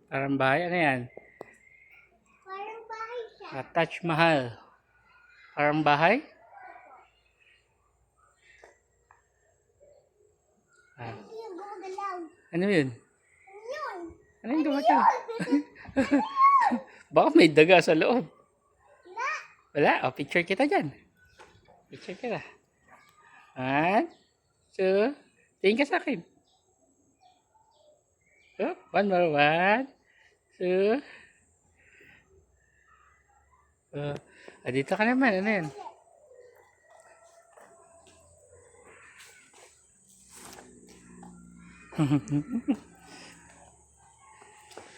Parang bahay. Ano yan? Parang bahay siya. Taj Mahal. Parang bahay? Ah. Hindi yung gumagalaw. Ano yun? Yun. Ano yung dumating? Baka may daga sa loob. Na. Wala. O, picture kita dyan. Picture kita. 1, 2. Tingin ka sa akin. Oh, one more. 1, 2. Dito ka naman. Ano yan?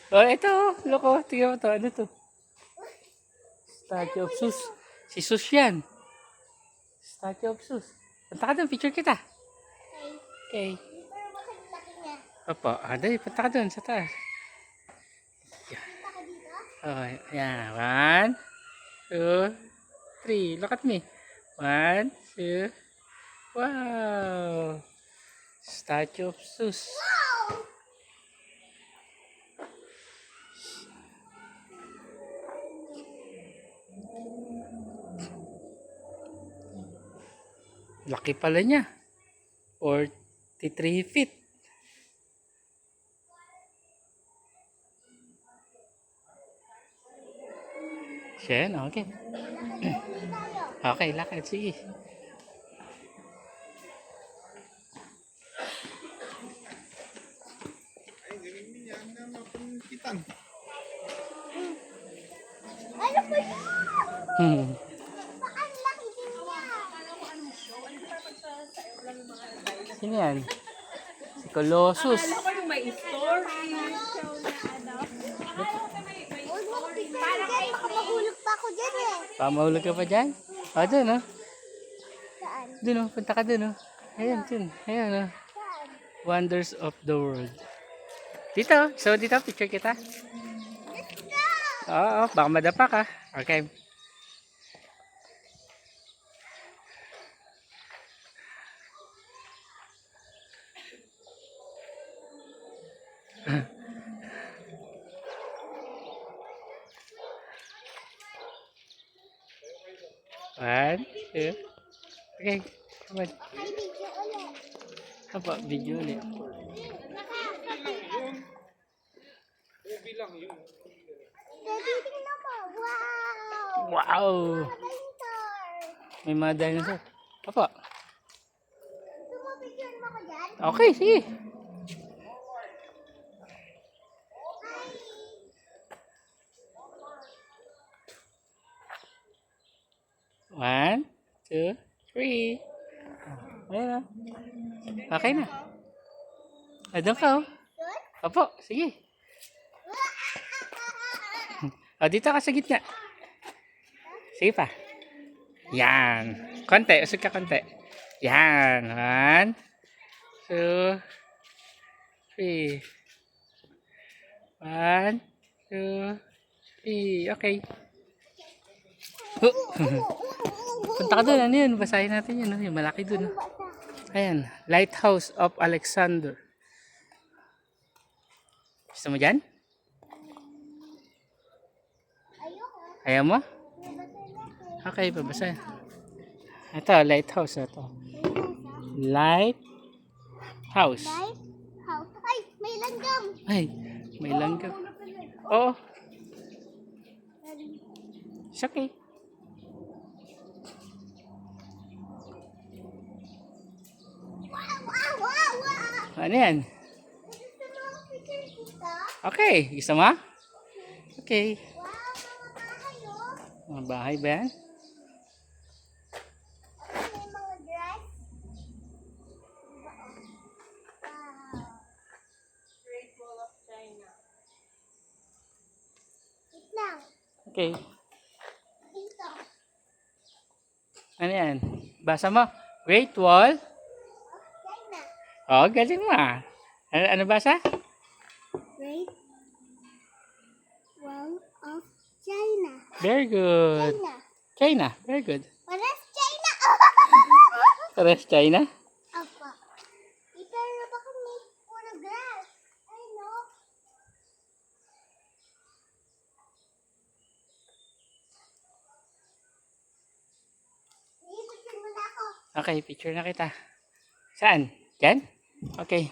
Oh, ito. Loko. Tingnan mo to. Ano to? Statue of Zeus. Si Zeus yan. Statue of Zeus. Punta ka doon. Picture kita. Okay. Pero bakit laki niya? Opo. Dali. Punta ka doon sa taas. Kita ka dito? Oh, yan. 1, 2, 3. Look at me. 1, 2. Wow. Statue of Zeus. Wow! Laki pala niya. 43 feet. Siya yan. Okay. Uwi tayo. Okay, lakad. Sige. Ano po yun? Hmm. Baka ang laki din niya. Sino yan? Si Colossus. Alam ko yung may story. Huwag mo ko picture dyan. Baka mahulog pa ako dyan eh. Pamahulog ka pa dyan? Doon oh. Saan? Doon oh. Punta ka doon oh. Ayan, dun. Ayan oh. Saan? Wonders of the world. Dito. So, dito. Picture kita. Let's go! Oo. Baka madapa ka. Okay. One, two. Okay. Come on. Ay, video ulit. Apa, video ulit. Daddy, tingnan mo. Wow! Wow! Adventure! May mga dinosaur. Apa. Gusto mo picture mo ko dyan? Okay, sige. Ay! One, two, three. Ayan oh. Okay na. Doon ka oh. Good? Opo, sige. Dito ka sa gitna. Sige pa. Yan. Konti, usog ka konti. Yan. 1, 2, 3. 1, 2, 3. Okay. Punta ka doon. Ano yun? Basahin natin yun. Yung malaki doon. Ayan. Lighthouse of Alexander. Gusto mo dyan? Ayoko. Ayaw mo? Okay, babasa. Ito, lighthouse. Ito. Lighthouse. Light? How? Ay, may langgam. Ay, may langgam. Oo. It's okay. Wow, wow, wow, wow. Ano yan? Gusto mo ang picture dito? Okay, gusto mo? Okay. Wow, mga bahay oh. Mga bahay ba yan? Ay, may mga dress. Wow. Great Wall of China. Wait lang. Okay. Dito. Ano yan? Basa mo? Great Wall. China. Oh, galing mo ah. Ano basa? Great Wall of China. Very good. China. China. Very good. Pares China. Pares China. Apa. Pero baka may puro grass. Ay, no. Okay, picture na kita. Saan? Diyan? Okay.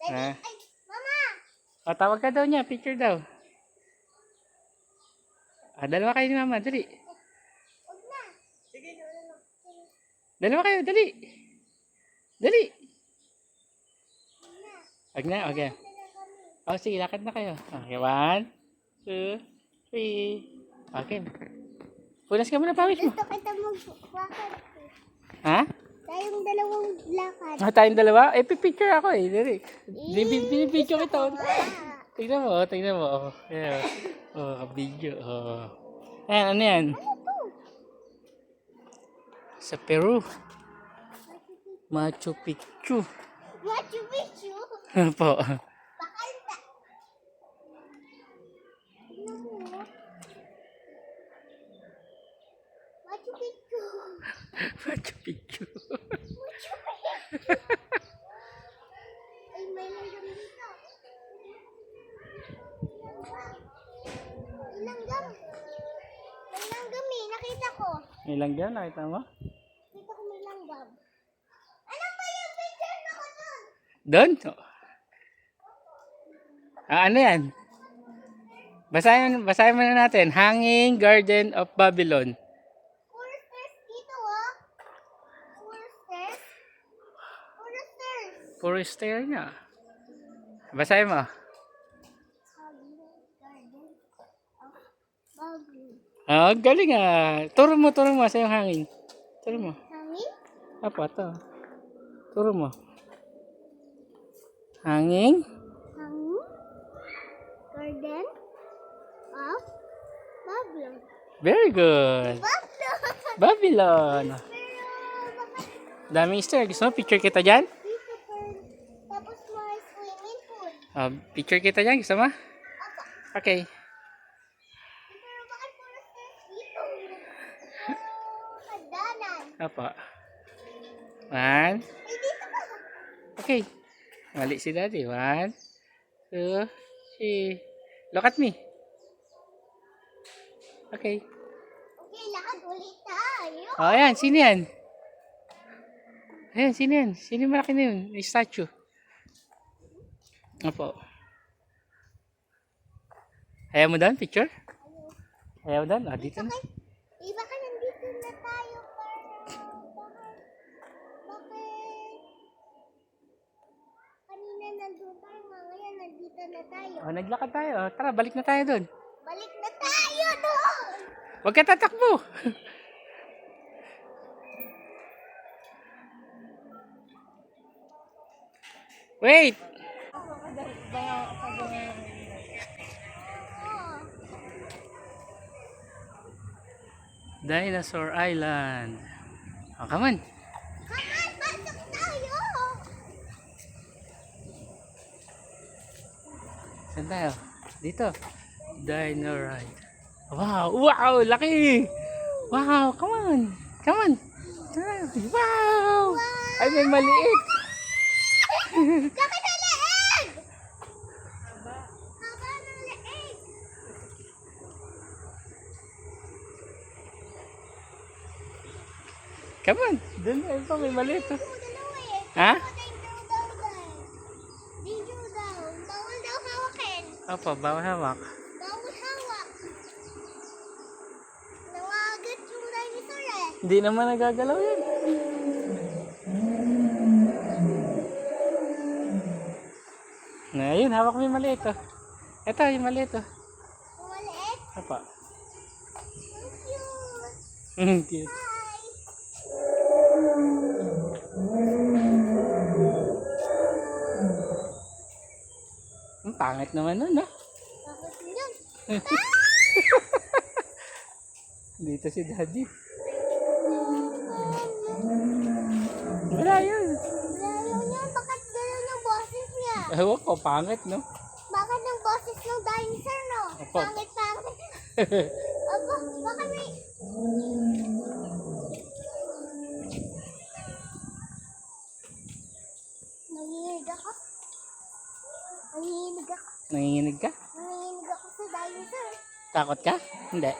Daddy, Ah. ay, Mama! O, tawag ka daw niya. Picture daw. Dalawa kayo ni Mama. Dali. Huwag na. Dalawa kayo. Dali. Dali. Huwag na. Wag na. Okay. Dala kami. O, sige. Lakad na kayo. Okay. 1, 2, 3. Okay. Punas ka muna pawis mo. Gusto kita mag-lakad. Ha? Tayong dalawang lakad. Tayong dalawa? Eh, picture ako eh. Dali. Binipicture kita. Ah. Tingnan mo. Tingnan mo. Oh, yeah. Video. Oh. Ayan, ano yan? Ano to? Sa Peru. Machu Picchu. Machu Picchu? Po. Bakal na. Tignan mo. Machu Picchu. Machu Picchu. Ay, may langgam dito. May langgam. May langgam eh. Nakita ko. May langgam, nakita mo? Nakita ko may langgam. Ano ba yung picture na ko doon? Doon? Ano yan? Basahin muna natin. Hanging Garden of Babylon. Foresters dito ah. Foresters. Foresters. Forester niya. Basahin mo. Garden of Babylon. Galing ah. Turo mo sa yung hanging. Turo mo. Hangin? Apa to? Turo mo. Hanging Hangin? Garden of Babylon. Very good. Babylon! Babylon. Pero bakit Daming Easter. Gusto mo picture kita dyan? dito tapos may swimming pool? Picture kita dyan. Gusto mo? Apa? Okay. Pero bakit foresters dito? Kadanan. Apa. 1. Ay, dito ka. Okay. Mali si Daddy. 1, 2, 3. Look at me. Okay. Okay, lakad ulit tayo. Ayan. Sino yan? Ayan, sino yan? Sino yung malaki na yun? May statue. Opo. Ayaw mo doon? Picture? Ayaw mo doon? Dito na. Okay. Baka nandito na tayo para bakit kanina nandun tayo, ngayon nandito na tayo. Naglakad tayo. Tara, balik na tayo doon. Balik na tayo doon! Huwag ka tatakbo. Wait! Oh, Dinosaur Island. Come on. kaman, pasok tayo! Saan tayo? Dito. Dino Ride. Wow! Wow! Laki! Wow! Come on! Come on! Wow! Ay, may maliit! Laki na leeg! Haba ng leeg! Come on! Doon ayun pa, may maliit. Oh. Dalawa eh. Ha? Danger daw. Danger daw. Bawal daw hawakin. Opo, bawal hawak. Bawal hawak. Nangagat yung dinosaur eh. Hindi naman nagagalaw yan. Ayun, hawak mo yung maliit. Oh. Ito, yung maliit. Oh. Yung maliit. Opo. Ang cute. Cute. Hi. Ang pangit naman nun, no? Bakit yun? Dito si Daddy. Wala yun. Layo niya. Bakit gano'n yung boses niya? Ewan ko, pangit, no? Bakit ang boses ng dinosaur, no? Opo. Pangit-pangit. Aba, baka may... Nanginig ako. Nanginig ako. Nanginginig ka? Nanginig ako sa dinosaur. Takot ka? Hindi.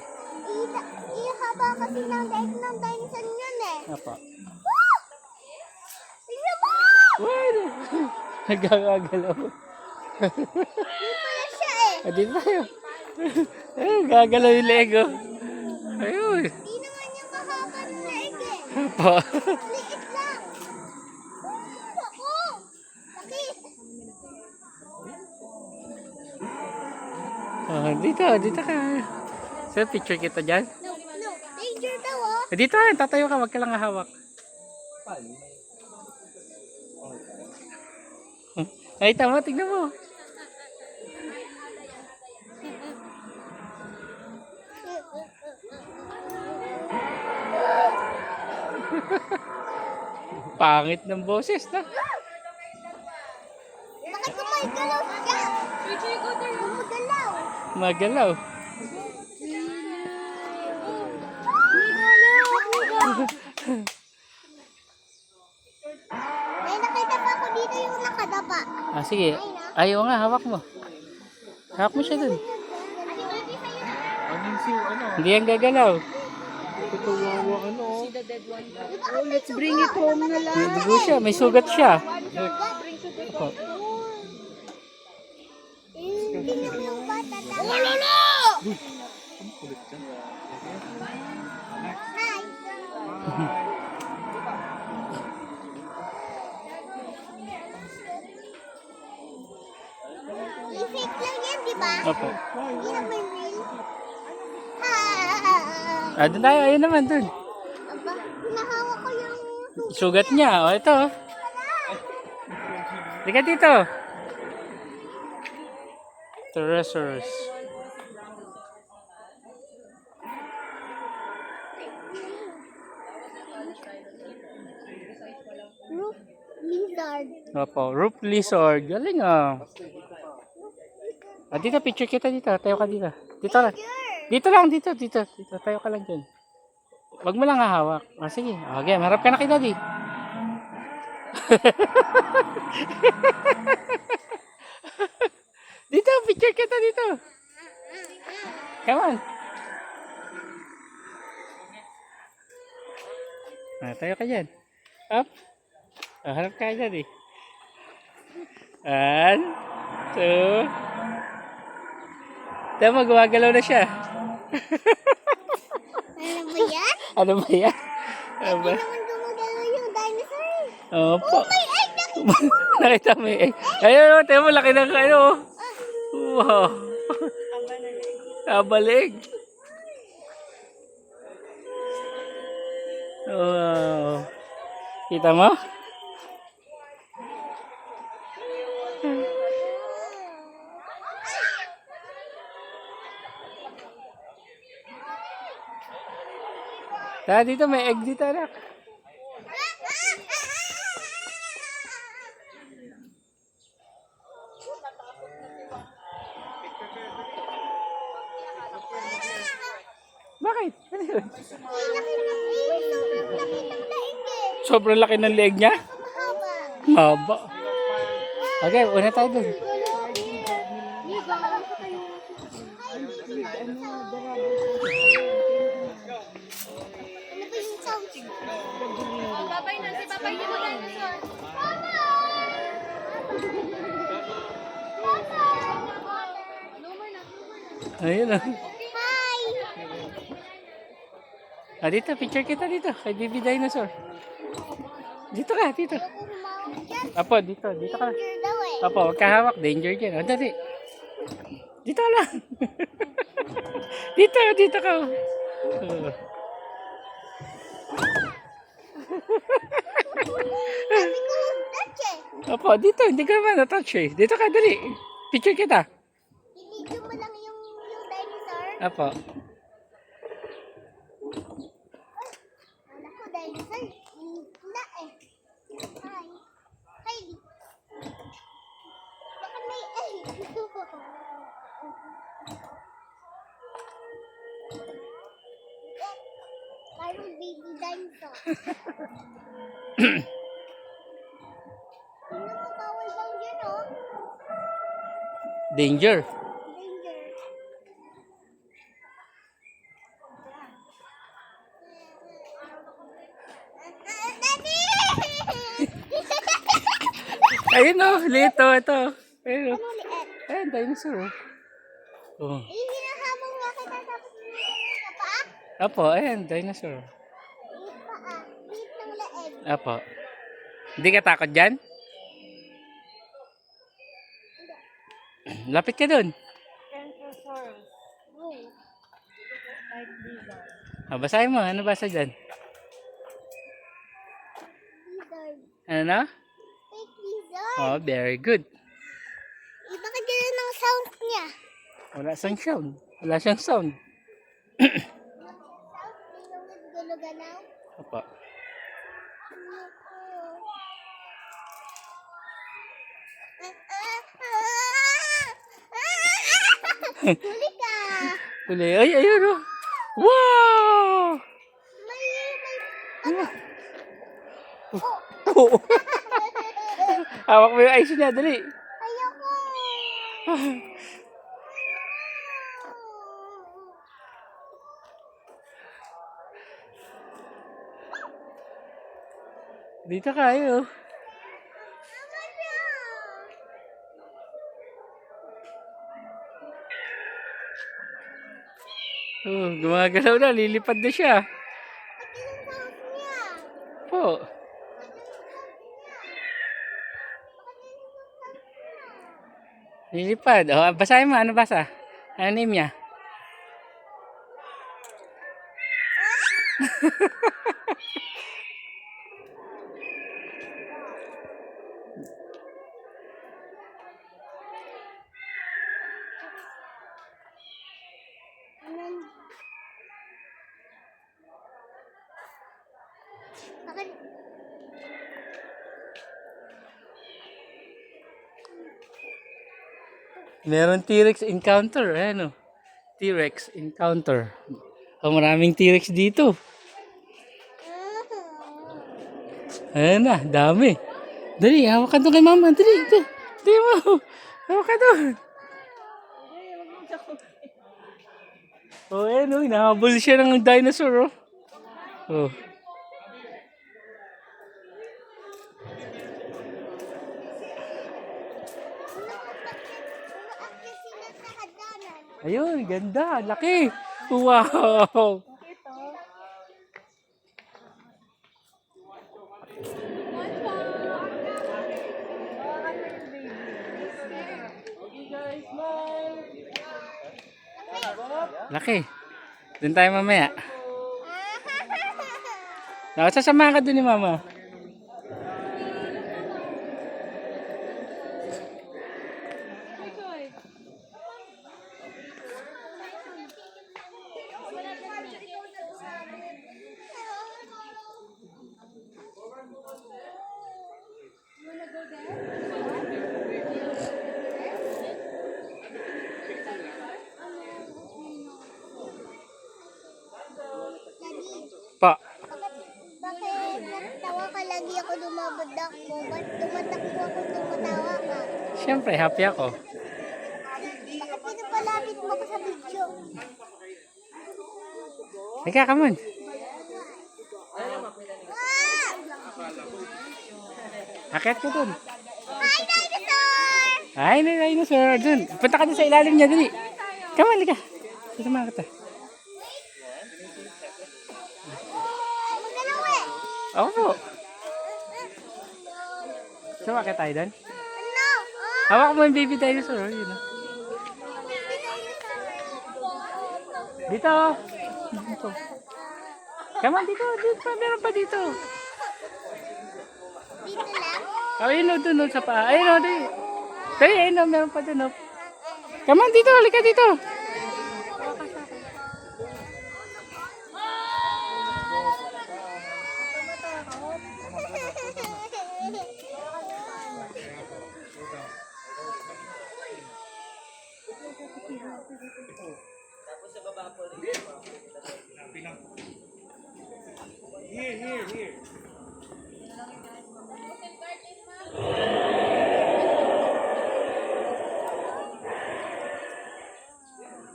Ihaba kasi ng leeg ng dinosaur yun eh. Apo. Tignan mo! Wow! Nagagalaw. Hindi pala siya eh. Ah, dito tayo. Ayun, gagalaw yung Lego. Ayun. Hindi naman yung mahaba ng leeg eh. Apo. Liit lang. Ako! Sakit. Oh, dito ka. So, picture kita dyan. No, no. Danger daw oh. Dito, tatayo ka, wag ka lang hawak. Ay, tama, tignan mo. Pangit ng boses, na. Bakit gumagalaw siya? Gumagalaw. Magalaw. May nakita pa ako dito yung nakadapa. Ah, sige. Ayaw nga, hawak mo. Hawak mo siya dun. Hindi yan gagalaw. Oh, let's bring it home na lang. May dugo siya, may sugat siya. Opo. Tingnan mo yung bata. Hi. I-fake lang yan, di ba? Opo. Hindi naman real. Ha! Ah, dun tayo. Ayun naman, dun. Aba, hinahawak ko yung Sugat niya. O, ito. Likat dito. Treasures. roof lizard. Opo. Roof lizard. Galing ah. Ah, dito, picture kita dito. Tayo ka dito. Dito lang. Dito lang, dito. Tayo ka lang dyan. Wag mo lang hahawak. Ah, sige. Okay, harap ka na kay daddy. Dito, picture kita dito. Come on. Ah, tayo ka dyan. Up. Ah, harap ka dyan eh. 1, 2. Tama, gumagalaw na siya. Ano ba yan? Ano ba yan? Ano ba? Hindi naman gumagalaw yung dinosaur. Opo. May egg na Nakita mo eh. Ayun, oh, tayo mo, laki ng ano. Wow. Kabalig. Wow. Kita mo? Dito may egg dito, anak. Bakit? Ano yun? Sobrang laki ng leg niya? Mahaba. Okay, una tayo dun. Babay na, si Babay yung dinosaur. Ayun lang. Hi! Ah, dito, picture kita dito. Kay Baby Dinosaur. Dito ka, dito. Ako humawak dyan. Apo, dito ka. Danger daw eh. Apo, huwag ka hawak. Danger dyan. O, dali. Dito lang. dito ka. Sabi ko, touch eh. Apo, dito. Hindi ka naman na-touch eh. Dito ka, dali. Picture kita. Video mo lang yung dinosaur. Apo. Wala ko dinosaur. Wala eh. Hi. Hi. Baka may egg. Parang baby dinosaur. Ano mo, bawal bang dyan oh? Danger. Danger. ito. Ayun, Ano liit? ayun, dinosaur. Oh. Hindi na habang nakita tapos nilagay ka pa? Apo, ayun, dinosaur. Liit pa ah. Liit ng leeg. Apo. Hindi ka takot dyan? Lapit ka dun. Brontosaurus. Uy. Like lizard. Basahin mo. Ano basa dyan? Lizard. Ano na? Fake lizard. Oh, very good. Iba ka dyan ng sound niya. Wala siyang sound. Wala siyang sound. Sound, linawid guluganaw. Apo. Huli ka. Uli. Ay, ayun oh. Wow! May Oo. Hawak mo yung ice niya. Dali. ayoko. Dito kayo. Ano siya? Oh, gumagalaw na. Lilipad na siya. Pati yung sound niya. Po. Lilipad. Oh, basahin mo. Ano basa? Ano name niya? Bakit? Meron T-Rex encounter. Ayan o. T-Rex encounter. Oh, maraming T-Rex dito. Ayan na. Dami. Dali. Hawak ka doon kay mama. Dali. Dali mo. Hawak ka doon. Oh, ayan o. Hinahabol siya ng dinosaur. Oh. Oh. Umaakit sila sa hagdanan. Ayun. Ganda. Laki. Wow. Laki. Doon tayo mamaya. Sasamahan ka doon ni mama. Pa. Bakit natawa ka lagi ako dumabadak mo? Ba't tumatakbo ako tumatawa ka? Siyempre, happy ako. Bakit pinapalapit mo ko sa video? Ika, come on. Akit ka doon. Hi, dinosaur! Ay, may dinosaur. Doon. Punta ka doon sa ilalim niya, dali. Come on, lika. Sasama ka ta. Magalaw eh! Ako po. Sama ka tayo doon. Ano? Hawak mo yung baby dinosaur. Yun, oh. Dito. Dito. Come on, dito. Dito pa. Meron pa dito. Dito lang? Oh, ayun o, doon o, sa paa. Ayun o, dali. Dali, ayun o, meron pa doon o. Come on, dito. Halika dito.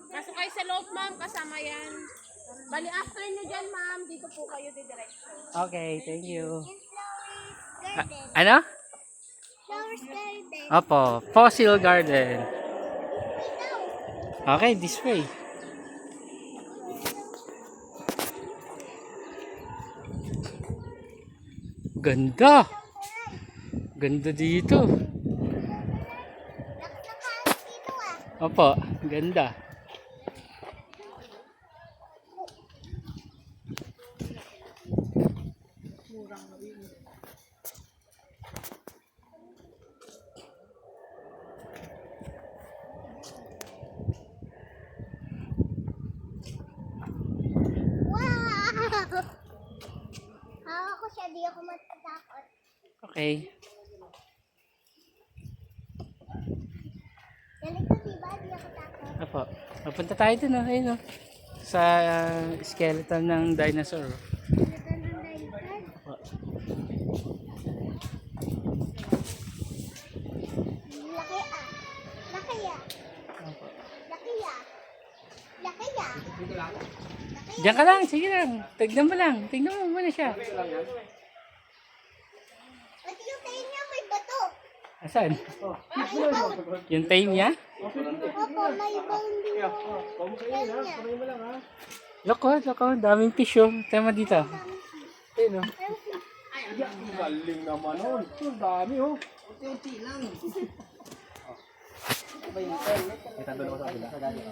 Pasok kayo sa loob, ma'am. Kasama yan. Bali, after nyo dyan, ma'am, dito po kayo didiretso. Okay, thank you. Flower garden. Ano? Flower Garden. Opo, Fossil Garden. Ikaw. Okay, this way. Ganda. Ganda dito. Nakakaas dito ah. Opo, ganda. Wow! Hawak ko siya, di ako matatakot. Okay. Ganito diba, di ako takot. Opo. Papunta tayo dun, oh. Ayun, oh. Sa skeleton ng dinosaur. Ganito ng dinosaur. Opo. Laki ah. Laki ah. Opo. Laki ah. Laki ah. Diyan ka lang, sige lang. Tignan mo lang. Tignan mo muna siya. Pati yung tayo niya may bato. Asan? May bone. Yung tail niya? Opo, may bone din yung tail niya. Loko, loko. Daming fish, oh. Tema dito. Ayun, oh. Galing naman nun. Ang dami oh. Unti-unti lang. Kita doon ako sa kabila.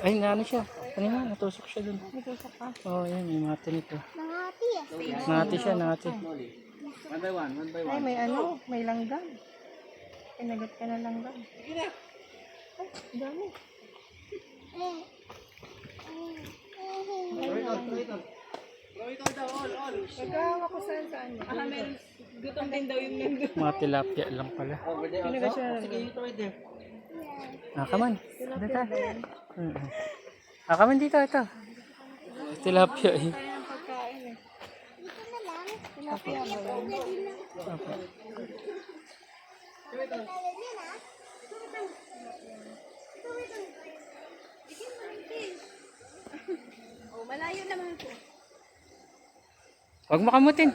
Ay, na ano siya. Ano nga, natusok siya dun. Natusok pa? Oo, yan. May mati nito. Nangati ah. Nangati siya, nangati. One by one, one by Ay, one. may ano, may langgam. Pinagat ka na langgam. Ay, ang dami. Nagkahawa ko saan mo. Meron. Gutom din daw yung nandun. Mga tilapia lang pala. Pinagat siya na Sige, ito right there. Kaman. Dito. Kaman dito, ito. Tilapia eh. kaya ang pagkain eh. Dito na lang. Tilapia ba yun? Opo. Oh, malayo naman po. Huwag mo kamutin.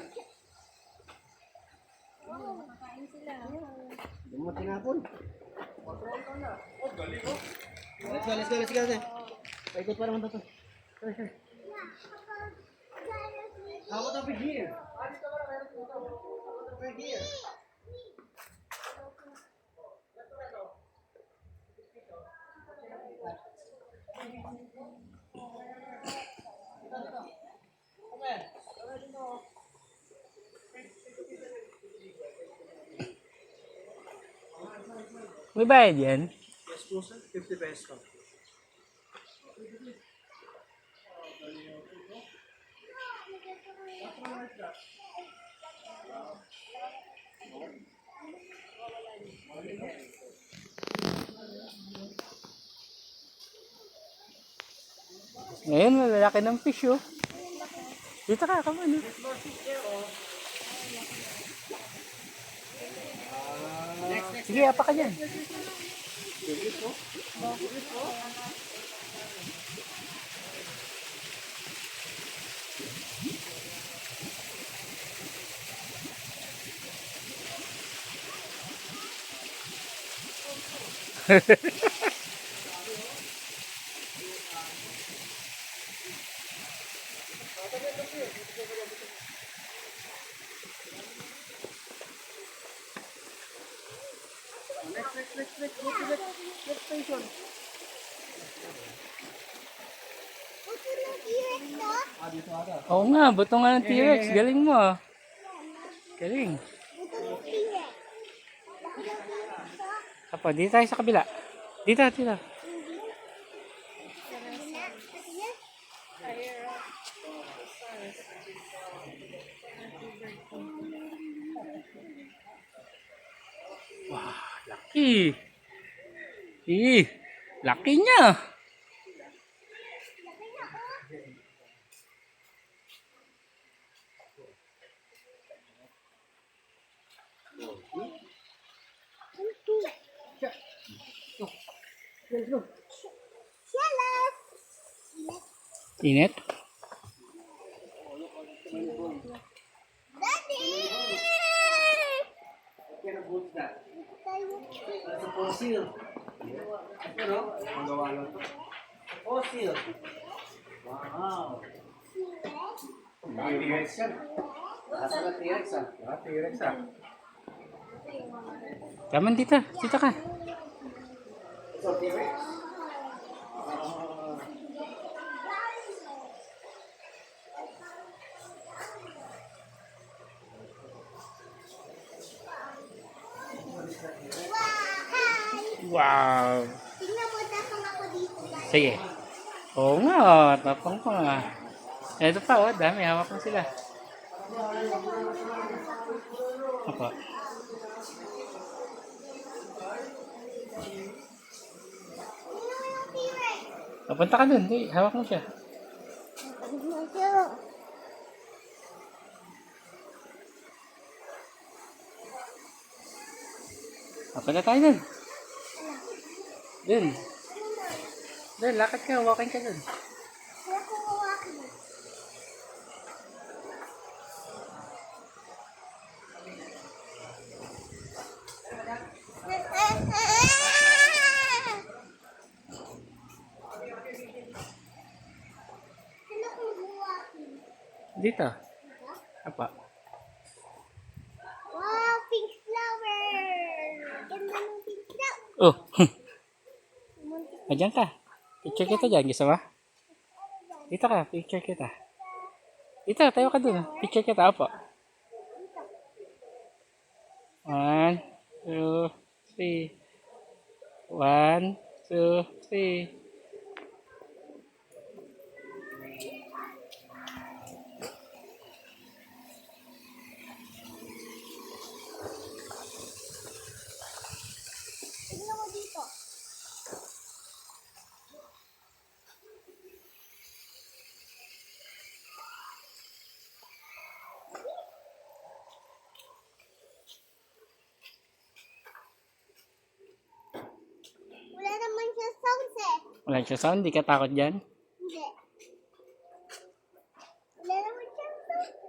Hindi mo tinapon. Let's go, let's go, let's go. Paikot pa naman ito. Sure, sure. How about over here? Over here. May bayad yan? Yes po sir, 50 pesos. Ngayon, malalaki ng fish, oh. Dito ka, kaman, oh. Sige, apa ka dyan. Next station. Buto ng T-Rex no? Dito ata. Oo nga, buto nga ng T-Rex. Galing mo, ah. Galing. Buto ng T-Rex. Laki ng T-Rex oh. Apa, dito tayo sa kabila. Dito, dito. Laki. Laki niya. Shallow. Init. Tayo. Sa fossil. Ano? Ang gawa lang to. Fossil. Wow. T-Rex yan. Nasa na T-Rex ah. T-Rex ah. Come on, dito. Dito ka. Ito T-Rex. Wow. Tingnan mo, tapang ako dito. Sige. Oo nga, tapang ko nga. Ito pa, oh, dami. Hawak mo sila. Apa? Tingnan mo yung T-Rex. Papunta ka dun. Di, hawak mo siya. Tingnan mo. Papunta tayo dun. Dun. Dun, lakad ka. Walking ka dun. Wala kong hawakin. Wala kong hawakin. Dito. Apa? Wow, pink flower! Ganda ng pink flower. Oh. Ayan ka. Picture kita dyan. Gusto mo? Dito ka. Picture kita. Dito. Tayo ka dun. Picture kita. Opo. 1, 2, 3. 1, 2, 3. Tingnan mo dito. Wala naman siya sounds eh. Wala siya sound. Di ka takot dyan. Hindi. Wala naman siya sounds.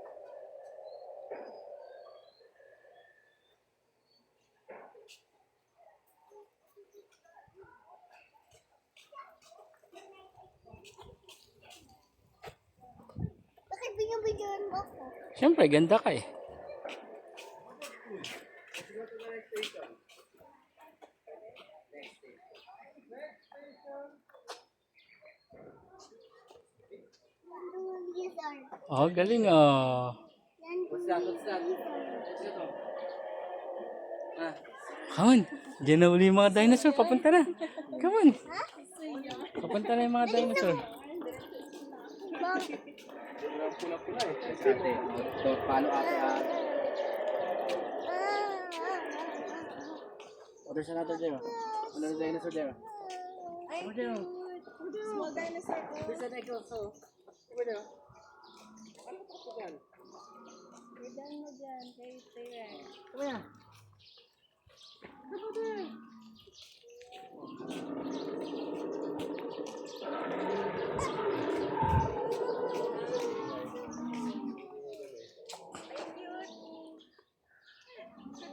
Bakit binibigyan mo ako? Siyempre, ganda ka eh. Nandun lizard. Oh, galing oh. Nandun What's that? lizard. Ah. Come on. Diyan na uli yung mga dinosaur. Papunta na. Come on. Papunta na yung mga dinosaur. Bang. Pula-pula eh. Ate. So, paano ate ah? Oh, there's another there. Another dinosaur there. Over there. Small dinosaur. There's an egg also. Over there. Idan mo dyan kay T-Rex. Come here.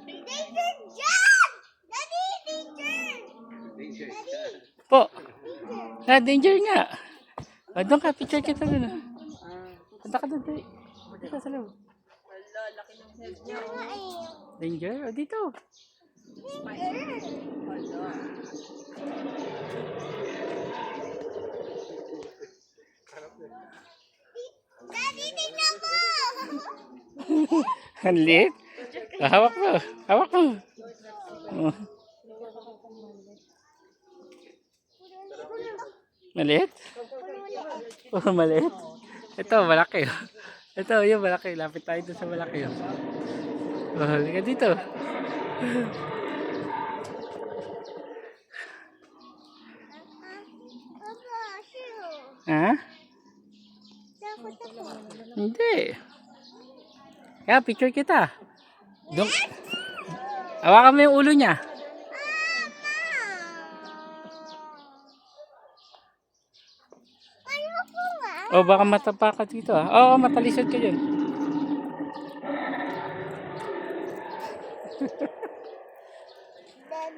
Danger John! Daddy, danger! Po. Na, danger nga. O, doon ka. Picture kita doon. Punta ka doon. Dito sa loob. Wala, laki ng head niya. Nga eh. Danger? O, dito. Wala. Daddy, tingnan mo! Ang liit. Hawak mo. Hawak mo. Oh. Maliit? Oh, maliit. Ito, malaki. Ito, yung malaki. Lapit tayo dun sa malaki. Oh, halika dito. Papa, shoe. Ha? Dapat ako. Hindi. Kaya, picture kita. Dun. Hawakan mo yung ulo niya. Ayoko nga. O, baka matapa ka dito ah. Oo, matalisod ka dyan.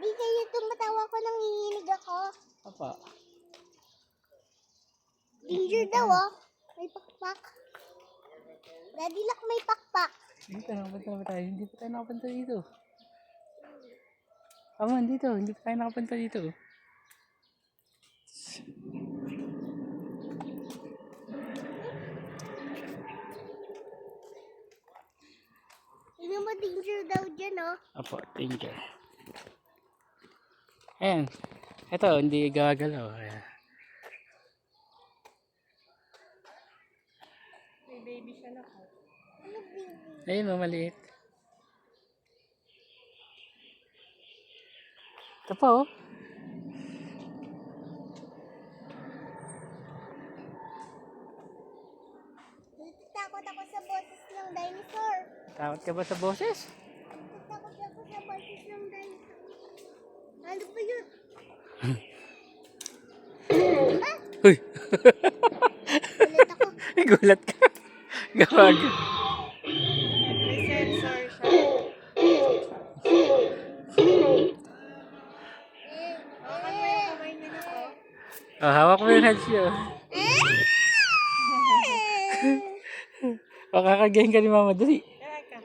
Daddy, kayo tumatawa ko nang nanginginig ako. Apa. Danger daw, oh. May pakpak. Daddy, look, may pakpak. Dito, nakapunta na tayo. Hindi pa tayo nakapunta dito. Come on, dito. Hindi pa tayo nakapunta dito. Tingnan mo, danger daw dyan, oh. Apo, danger. Ayan. Ito, hindi gagalaw. Ayan. May baby siya na po. Ano, baby? Ayun, oh, maliit. Ito pa, oh. Takot ako sa boses ng dinosaur. Takot ka ba sa boses? Takot ako sa boses ng dinosaur. Ano ba yun? Uy! Ulit ako. Gulat ka. Gawag. May sensor siya. Hawakan mo yung kamay niya na po. Oh, hawak mo yung hands niyo. Pakakagayin ka ni Mama. Dali. Teka.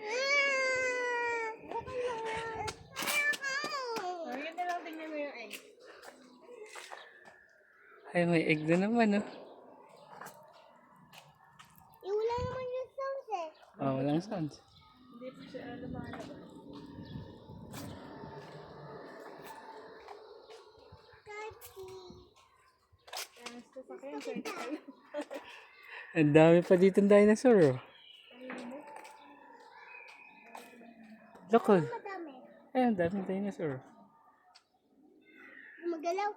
Oh, yun na lang, tingnan mo yung egg. Ay, may egg na naman, oh. Wala naman yung sounds eh. Oh, walang sound. Hindi po siya lumalabas. Gusto sa kayo, pwede kayo. Ang dami pa dito ng dinosaur, oh. Look, oh. Madami. Ay, ang daming dinosaur. Gumagalaw.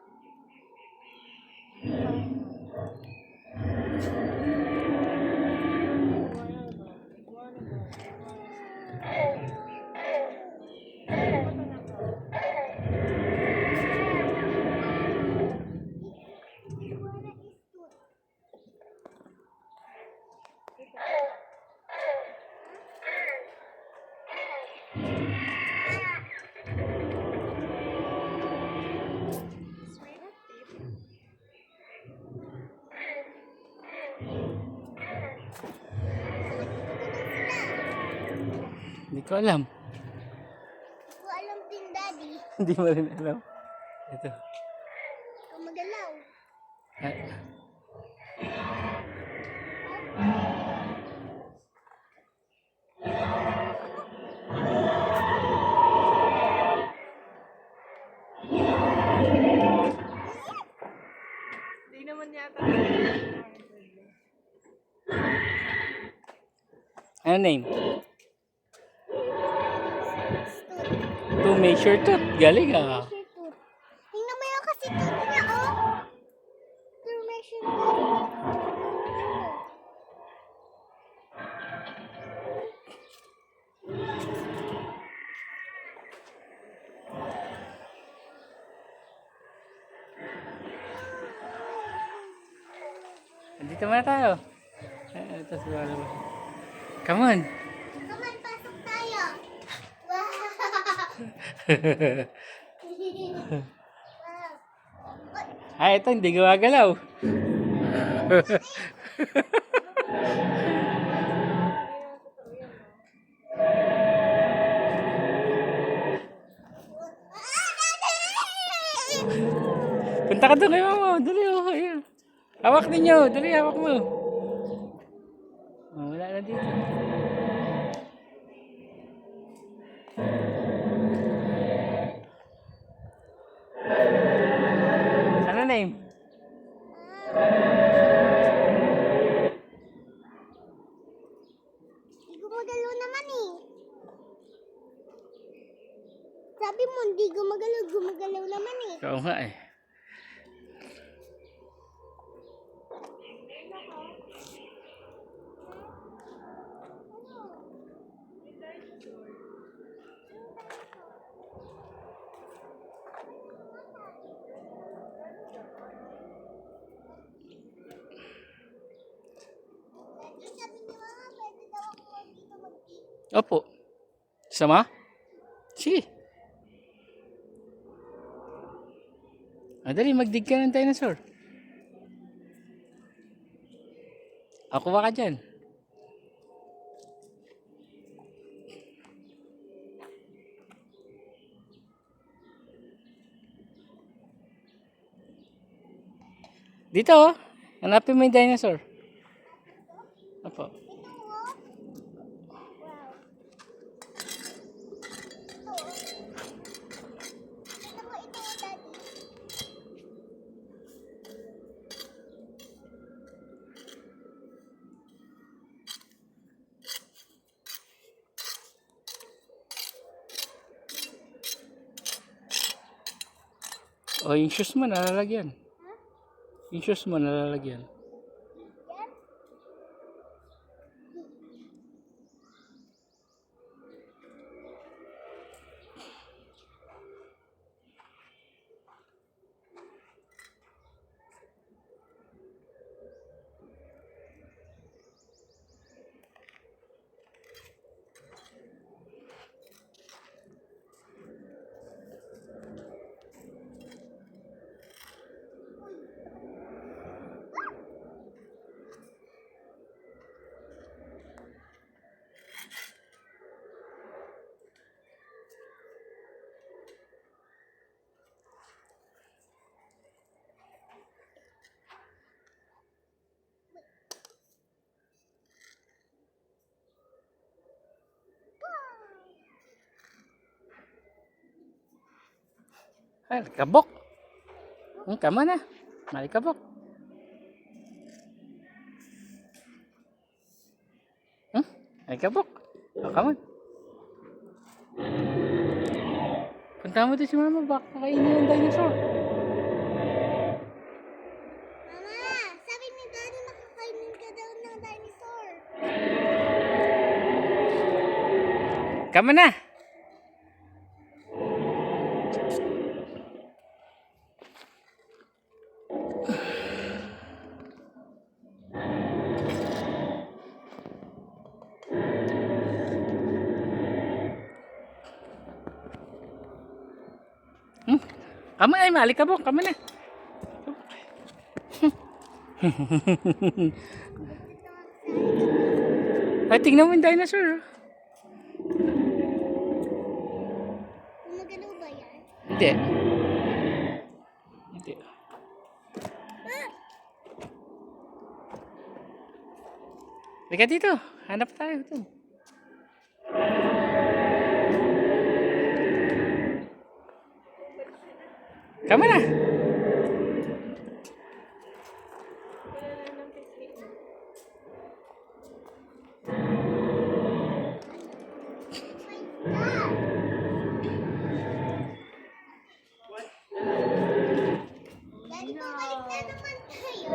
Hindi ko alam. Hindi ko alam din, Daddy. Hindi mo rin alam. Ito. Gumagalaw. Ah, Hindi naman yata. ano name? Stood. To measure tooth. Galing, ah. Measure tooth. Tingnan mo yung kasi tooth niya, oh. To measure tooth. Dito muna tayo. Ito si Wala. Come on. Come on, pasok tayo. Wow. Wow. Ay, ito hindi gumagalaw. Punta ka doon kay Mama. Dali, oh. Ayan. Hawak ninyo. Dali, hawak mo. Oh, wala na dito. Ano name? Hindi gumagalaw naman eh. Sabi mo, hindi gumagalaw, gumagalaw naman eh. Oo nga eh. Sabi ni Mama, pwede daw ako dito mag-eat. Opo. Sama? Sige. Dali, magdig ka ng dinosaur. Ako ba ka dyan? Dito oh. Hanapin mo yung dinosaur. Apo. Ito mo, ito, Daddy. O, yung shoes mo nalalagyan. Yung shoes mo nalalagyan. Ay, kabok. Kama na. Malikabok. Malikabok. O, come on. Punta mo doon si mama. Baka kakainin ng dinosaur. Mama, sabi ni Daddy nakakainin ka daw ng dinosaur. Kama na. Kama ay malikabok. Kama na. Ay, tingnan mo yung dinosaur. Gumagalaw ba yan? Hindi. Hindi. Halika dito. Hanap tayo. Ito. Kama na. Daddy, bumalik na naman tayo.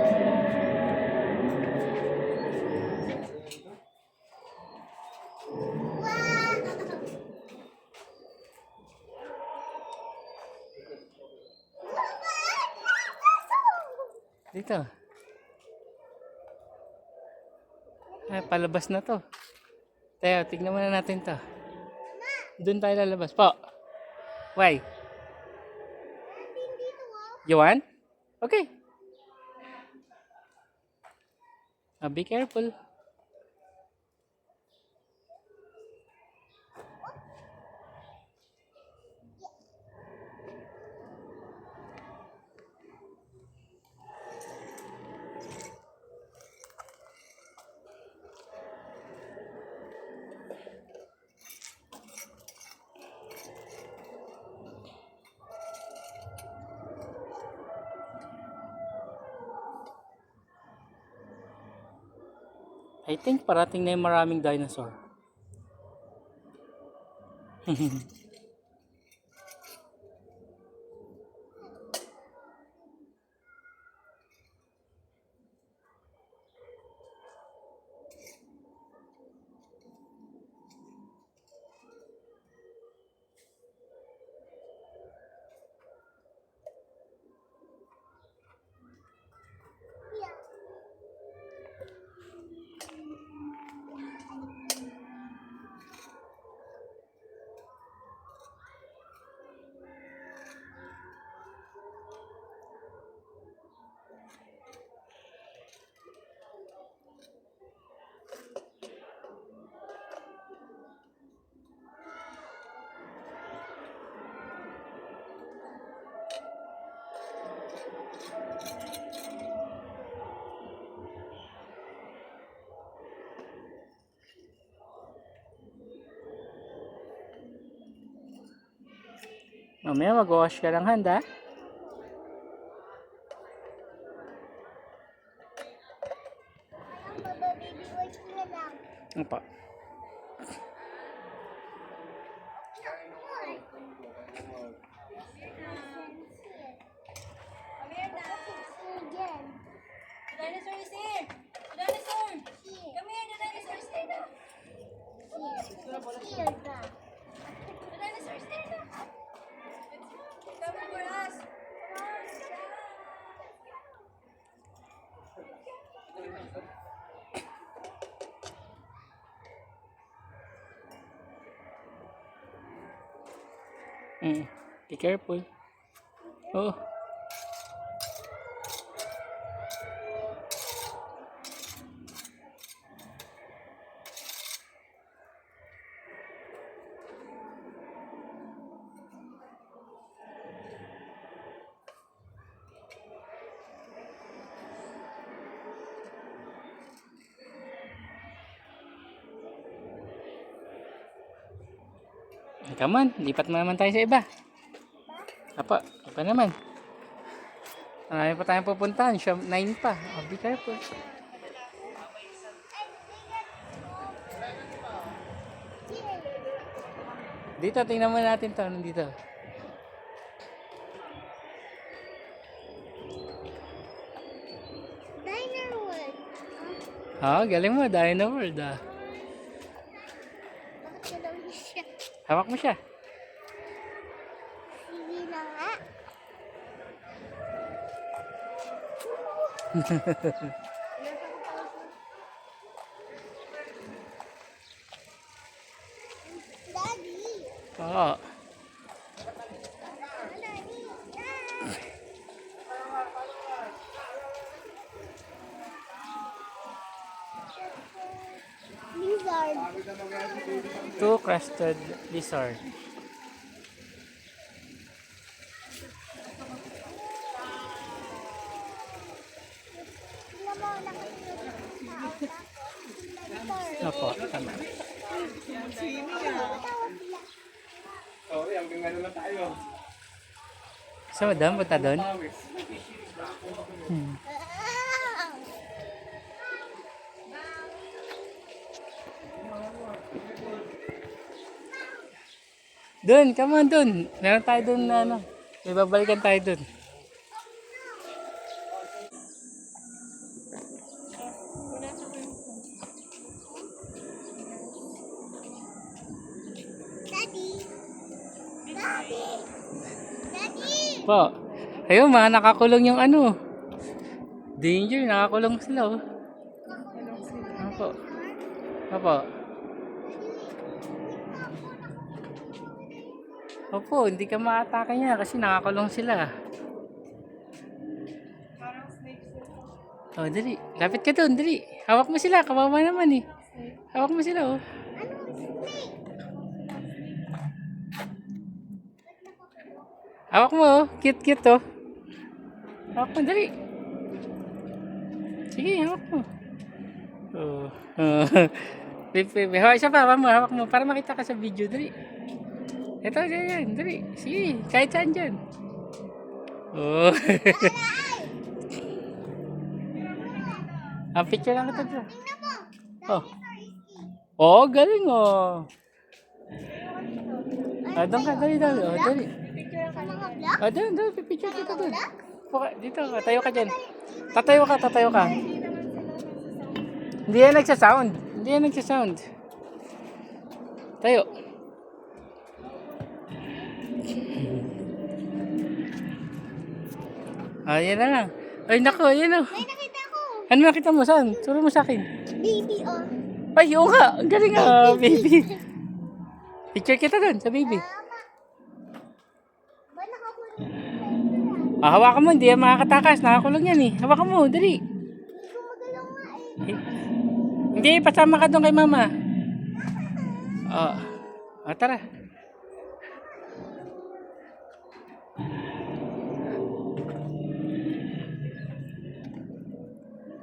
Dito. Ay, palabas na to. Tayo, tignan muna natin to. Doon tayo lalabas. Po. Why? You want? Okay. Be careful. I think parating na yung maraming dinosaur. Mamaya mag-wash ka ng hand, ha? Ang baby wipes ko na lang. Opo. Again. Dinosaur is here! Dinosaur! Come here, the dinosaur is here now! Here na. The dinosaur is here now! It's coming for us! Come on! Be careful. Oh. Come on, lipat mo naman tayo sa iba. Apa, iba naman. Marami pa tayong pupuntahan. 9 pa. Oh, be careful. Dito, tingnan mo natin to. Nandito. Diner World. Galing mo. Dino World, ah. Bakit galaw siya? Hawak mo siya. Sige na nga. Daddy. Oo. Daddy. Lizard. 2 crested lizard. Tingnan mo, nakatulog sa utak. Opo, tama. So, madam, punta doon? Doon, come on, doon. Meron tayo doon na ano. May babalikan tayo doon. Daddy. Daddy. Daddy. Po. Ayun, mga nakakulong yung ano. Danger, nakakulong sila, oh. Opo. Opo. Opo, hindi ka maatake niya kasi nakakulong sila. Oh, dali. Lapit ka doon, dali. Hawak mo sila, kawawa naman eh. Hawak mo sila, oh. Hawak mo, oh. Cute-cute, oh. Hawak mo, dali. Sige, hawak mo. Oh. Hawak isa pa, hawak mo para makita ka sa video, dali. Ito, dyan, dali. Sige, kahit saan dyan. Oh. Ang picture lang ito dyan. Oh. Oh, galing, oh. Ah, doon ka, dali. Oh, dali. Sa mga vlog? Ah, doon, pipicture dito doon. Dito, tayo ka dyan. Tatayo ka. Hindi yan nagsasound. Tayo. Ah, yan na lang. Ay, nako, yan o. Ay, nakita ko. Ano nakita mo? Saan? Turo mo sa akin. Baby, oh. Ay, oo nga. Ang galing nga, baby. Picture kita doon sa baby. Tama. Ba nakakulong? Hawakan mo, hindi yan makakatakas. Nakakulong yan eh. Hawakan mo, dali. Hindi ko magalaw nga eh. Hindi, pasama ka doon kay mama. Tara.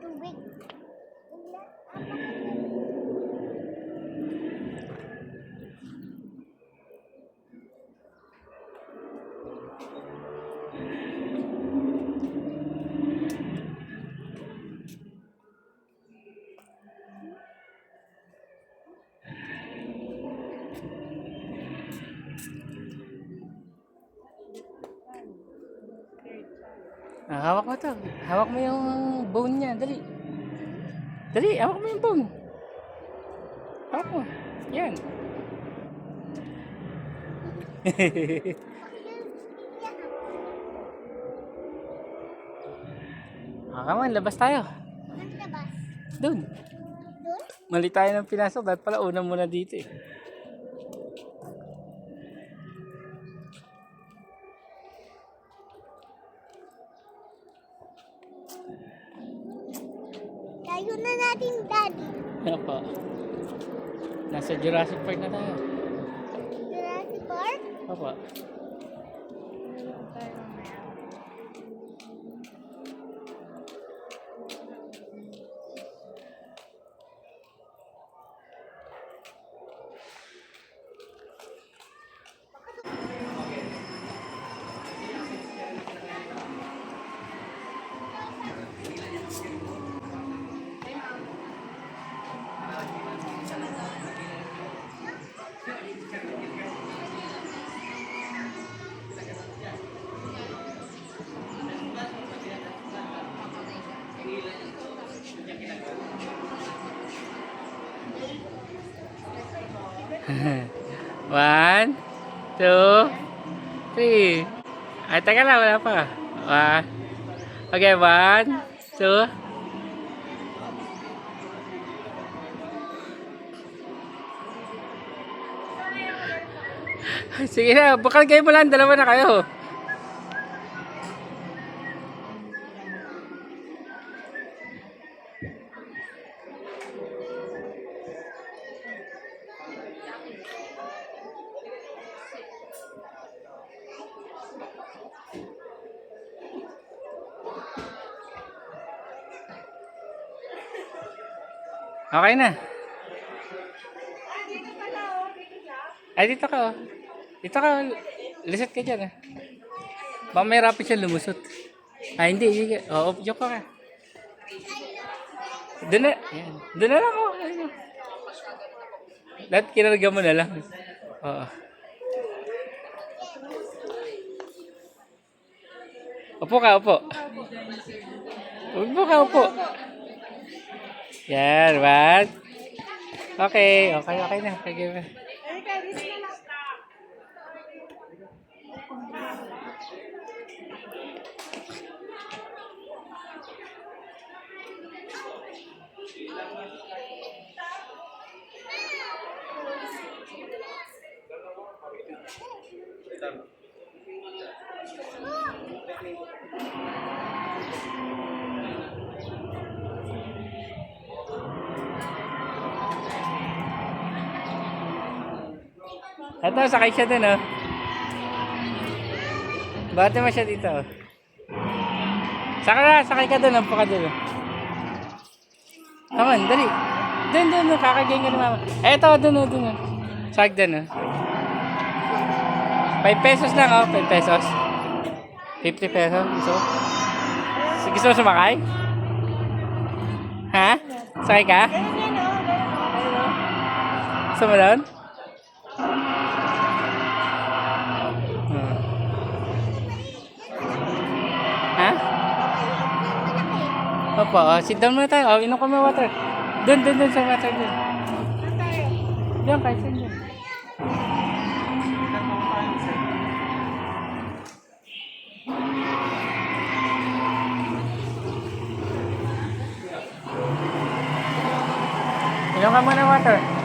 Tubig. Hawak mo to. Hawak mo yung bone niya. Dali. Dali, hawak mo yung bone. Hawak mo. Yan. Come on, labas tayo. Ang labas. Doon. Doon? Mali tayo ng pinasok. Dapat pala una muna dito eh. Tayo na natin, Daddy. Ano po? Nasa Jurassic Park na tayo. Jurassic Park? Opo. One, two, three. Ay, teka lang, wala pa. One. Okay, one, two. Sige na, bakal kayo mo lang, dalawa na kayo. Okay na. Ay, dito ka oh. Dito ka. Lisat ka dyan ah. Baka may rapid siya lumusot. Ay, hindi. Oo, joke ka. Doon na. Ayan. Doon na lang oh. Lahat kinarga mo na lang. Oo. Upo ka, upo. Upo ka, upo. Yan, one. Okay, okay na. Okay na. Ito, sakay siya dun, oh. Bate mo siya dito, oh. Sakay ka dun, upo ka dun, oh. Come on, dali. Dun, kakagayin ka ni mama. Eto, dun, oh. Sag dun, oh. 5 pesos lang, oh. 5 pesos. 50 pesos. Gusto mo sumakay? Ha? Sakay ka? Gusto mo doon? Ha? Opo, sit down muna tayo. Inom ka may water. Doon sa water doon. Diyan, kahit saan dyan. Inom ka muna water.